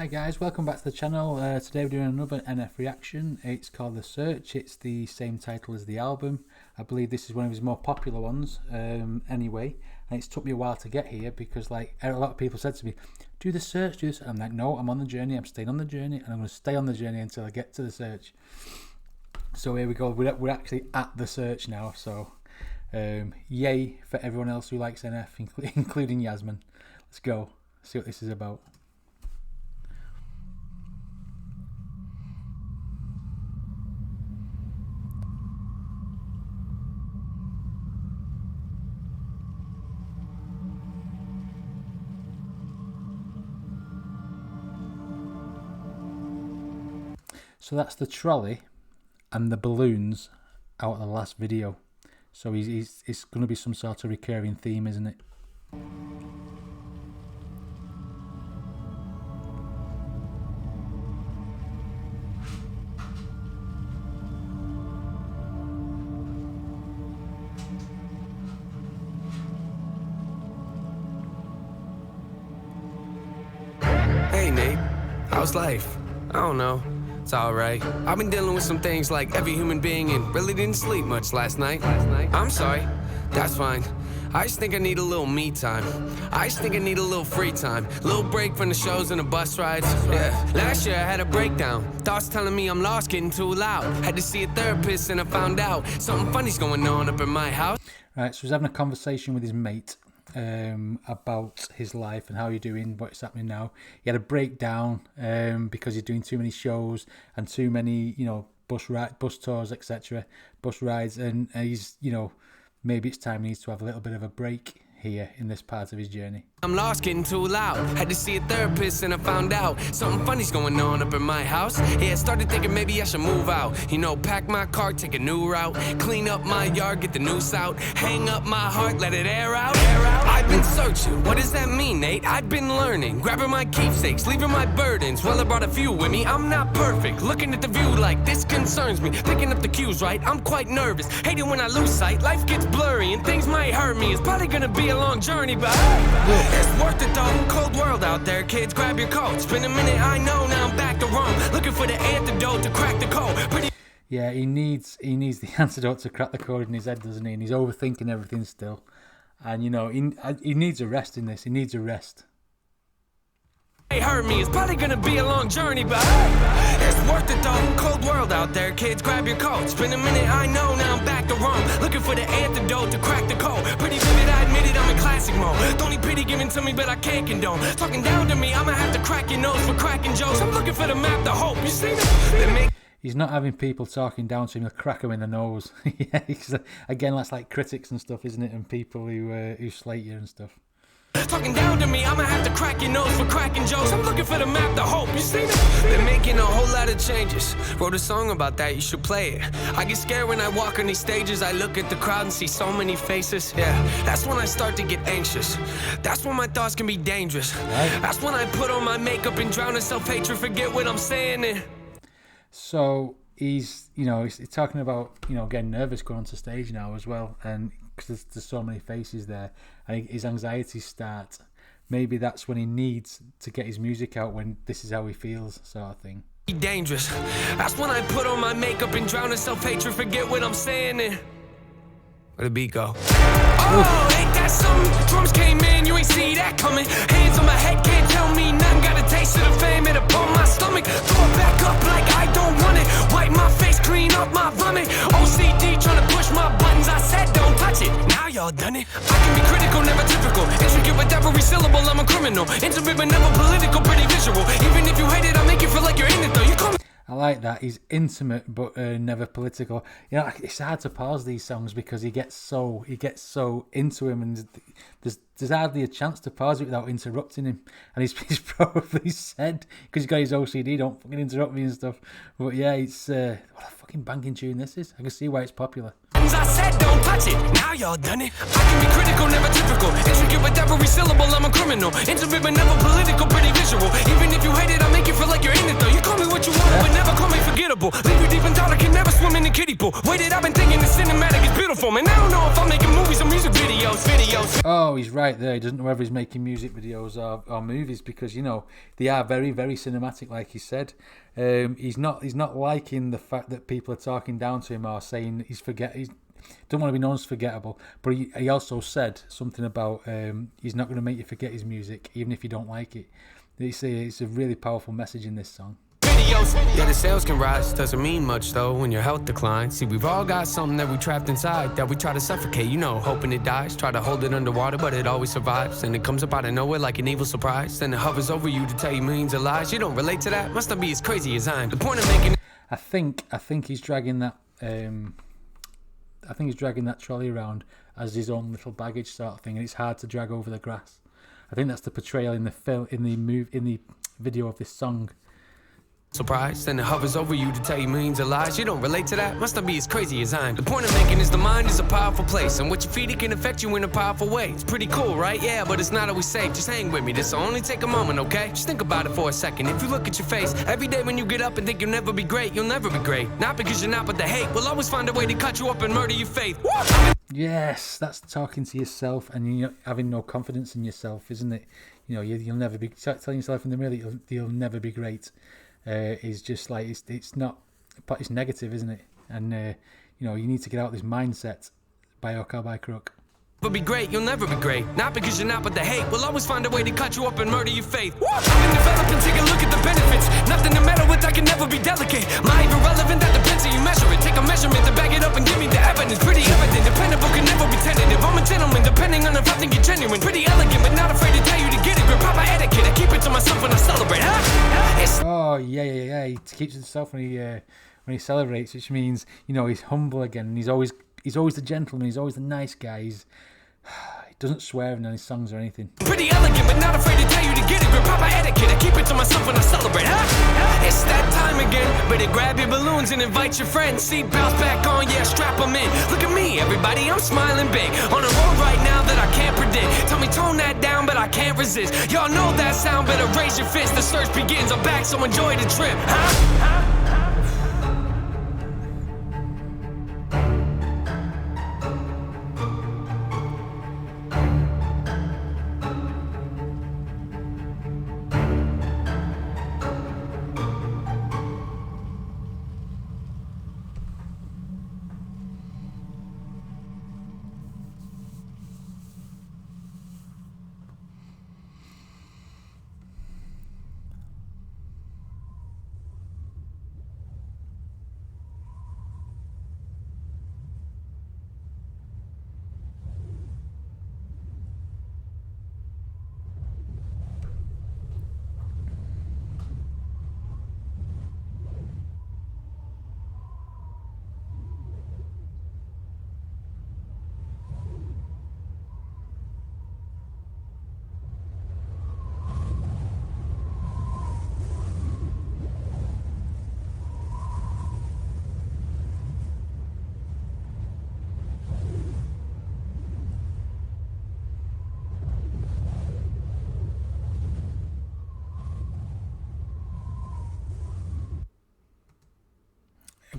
guys, welcome back to the channel. Today we're doing another NF reaction. It's called The Search. It's the same title as the album. I believe this is one of his more popular ones anyway, and it's took me a while to get here because like a lot of people said to me, do The Search, do this. I'm like, no, I'm on the journey, I'm staying on the journey, and I'm going to stay on the journey until I get to The Search. So here we go, we're actually at The Search now, so yay for everyone else who likes NF, including Yasmin. Let's go, see what this is about. So that's the trolley and the balloons out of the last video. So it's going to be some sort of recurring theme, isn't it? Hey Nate, how's life? I don't know. It's alright. I've been dealing with some things like every human being and really didn't sleep much last night. I'm sorry. That's fine. I just think I need a little me time. I just think I need a little free time. A little break from the shows and the bus rides. Yeah. Last year I had a breakdown. Thoughts telling me I'm lost, getting too loud. Had to see a therapist and I found out something funny's going on up in my house. Right, so he's having a conversation with his mate about his life and how you're doing, what's happening now. He had a breakdown because he's doing too many shows and too many, you know, bus tours, etc., bus rides, and he's, you know, maybe it's time he needs to have a little bit of a break here in this part of his journey. I'm lost, getting too loud. Had to see a therapist and I found out something funny's going on up in my house. Yeah, I started thinking maybe I should move out. You know, pack my car, take a new route. Clean up my yard, get the noose out. Hang up my heart, let it air out. I've been searching, what does that mean, Nate? I've been learning, grabbing my keepsakes, leaving my burdens. Well, I brought a few with me, I'm not perfect. Looking at the view like this concerns me. Picking up the cues right, I'm quite nervous. Hate it when I lose sight, life gets blurry and things might hurt me. It's probably gonna be a long journey, but it's worth it though. Cold world out there, kids, grab your coats. Been a minute, I know, now I'm back to Rome. Looking for the antidote to crack the code. Yeah, he needs the antidote to crack the code in his head, doesn't he? And he's overthinking everything still. And you know, he needs a rest in this. He needs a rest. They hurt me, it's probably gonna be a long journey, but it's worth it though. Cold world out there, kids, grab your coats. Been a minute, I know, now I'm back to Rome. Looking for the antidote to crack the code. Pretty vivid, I admit it, I'm in classic mode. Don't need pity given to me, but I can't condone. Talking down to me, I'ma have to crack your nose for cracking jokes. I'm looking for the map, the hope, you see that? He's not having people talking down to him, he'll crack him in the nose. Yeah, again, that's like critics and stuff, isn't it? And people who slate you and stuff. Talking down to me, I'ma have to crack your nose for cracking jokes. I'm looking for the map, the hope, you see that? Been making a whole lot of changes. Wrote a song about that, you should play it. I get scared when I walk on these stages. I look at the crowd and see so many faces. Yeah, that's when I start to get anxious. That's when my thoughts can be dangerous. That's when I put on my makeup and drown in self-hatred. Forget what I'm saying and... So he's, you know, he's talking about, you know, getting nervous going onto stage now as well, and because there's so many faces there, and his anxieties start. Maybe that's when he needs to get his music out, when this is how he feels, sort of thing. Dangerous. That's when I put on my makeup and drown in self-hatred. Forget what I'm saying and... Where'd the beat go? Oh, ain't that something? Drums came in, you ain't see that coming. Hands on my head, can't tell me nothing. Got a taste of the fame, it upon my stomach. Throw it back up like I don't want it. Wipe my face, clean up my vomit. OCD trying to push my buttons. I said don't touch it. Now y'all done it. I can be critical, never typical. Intricate with every syllable, I'm a criminal. Intimate but never political, pretty visual. Even if you hate it, I'll make you feel like you're in it though. You call me. I like that. He's intimate but never political. You know, it's hard to pause these songs because he gets so into him, and there's hardly a chance to pause it without interrupting him. And he's probably said, because he's got his OCD, don't fucking interrupt me and stuff. But yeah, it's what a fucking banging tune this is. I can see why it's popular. I said don't touch it. Now y'all done it. I can be critical, never typical. Intricate with every syllable, I'm a criminal. Intimate but never political, pretty visual. Even if you hate it, I'll make you feel like you're in it though. You call me what you want, but never call me forgettable. Leave you deep in thought, I can never swim in the kiddie pool. Waited, I've been thinking the cinematic is beautiful, man. I don't know if I'm making movies or music videos. Oh, he's right there. He doesn't know whether he's making music videos or movies, because, you know, they are very, very cinematic, like he said. He's not liking the fact that people are talking down to him or saying he's don't want to be known as forgettable. But he also said something about he's not going to make you forget his music, even if you don't like it. It's a really powerful message in this song. Yeah, the sales can rise, doesn't mean much though when your health declines. See, we've all got something that we trapped inside that we try to suffocate, you know, hoping it dies. Try to hold it underwater, but it always survives. And it comes up out of nowhere like an evil surprise. Then it hovers over you to tell you millions of lies. You don't relate to that? Must not be as crazy as I am. The point of making I think he's dragging that I think he's dragging that trolley around as his own little baggage sort of thing, and it's hard to drag over the grass. I think that's the portrayal in the video of this song. Surprise, then it hovers over you to tell you millions of lies. You don't relate to that? Must not be as crazy as I am. The point of making is the mind is a powerful place, and what you feed it can affect you in a powerful way. It's pretty cool, right? Yeah, but it's not always safe. Just hang with me, this'll only take a moment, okay? Just think about it for a second. If you look at your face every day when you get up and think you'll never be great, you'll never be great. Not because you're not, but the hate will always find a way to cut you up and murder your faith. Yes, that's talking to yourself and you having no confidence in yourself, isn't it? You know, you'll never be telling yourself in the mirror that you'll never be great. Is just like it's negative, isn't it? And you know, you need to get out of this mindset by Hook or by Crook. But be great, you'll never be great. Not because you're not, but the hate will always find a way to cut you up and murder your faith. I've been developing, take a look at the benefits. Nothing to meddle with, I can never be delicate. My irrelevant, that depends how you measure it. Take a measurement to back it up and give me the evidence. Pretty evident, dependable, can never be tentative. I'm a gentleman, depending on if I think you're genuine. Pretty elegant, but not afraid to tell you to get it. With proper etiquette, I keep it to myself when I celebrate. Oh yeah. He keeps it to himself when he celebrates, which means, you know, he's humble again. And he's always the gentleman. He's always the nice guy. He doesn't swear in any songs or anything. Pretty elegant, but not afraid to tell you to get it. With proper etiquette, I keep it to myself when I celebrate. It's that time again. Better grab your balloons and invite your friends. Seatbelts back on, yeah, strap them in. Look at me, everybody, I'm smiling big. On a road right now that I can't predict. Tell me tone that down, but I can't resist. Y'all know that sound, better raise your fist. The search begins, I'm back, so enjoy the trip.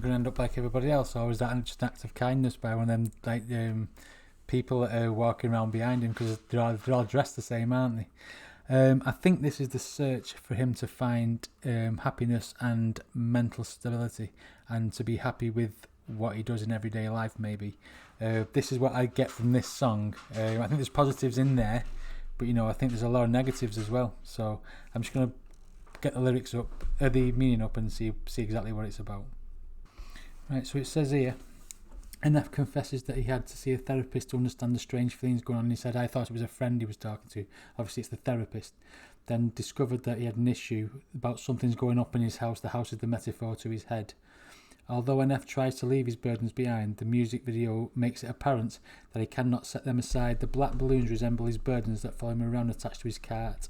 Going to end up like everybody else, or is that just an act of kindness by one of them like people that are walking around behind him, because they're all dressed the same, aren't they? I think this is the search for him to find happiness and mental stability, and to be happy with what he does in everyday life. Maybe this is what I get from this song. I think there's positives in there, but you know, I think there's a lot of negatives as well. So I'm just going to get the lyrics up, the meaning up, and see exactly what it's about. Right, so it says here, NF confesses that he had to see a therapist to understand the strange feelings going on. He said, I thought it was a friend he was talking to. Obviously, it's the therapist. Then discovered that he had an issue about something's going up in his house. The house is the metaphor to his head. Although NF tries to leave his burdens behind, the music video makes it apparent that he cannot set them aside. The black balloons resemble his burdens that follow him around attached to his cart.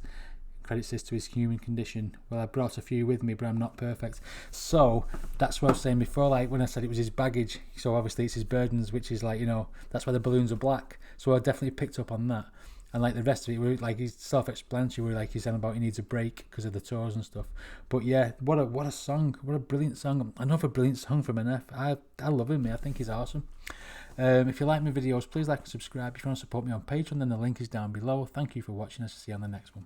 Credits this to his human condition. Well, I brought a few with me, but I'm not perfect. So that's what I was saying before, like when I said it was his baggage. So obviously it's his burdens, which is like, you know, that's why the balloons are black. So I definitely picked up on that. And like the rest of it, like he's self-explanatory. Where like he's saying about he needs a break because of the tours and stuff. But yeah, what a song! What a brilliant song! Another brilliant song from NF. I love him. I think he's awesome. If you like my videos, please like and subscribe. If you want to support me on Patreon, then the link is down below. Thank you for watching us. See you on the next one.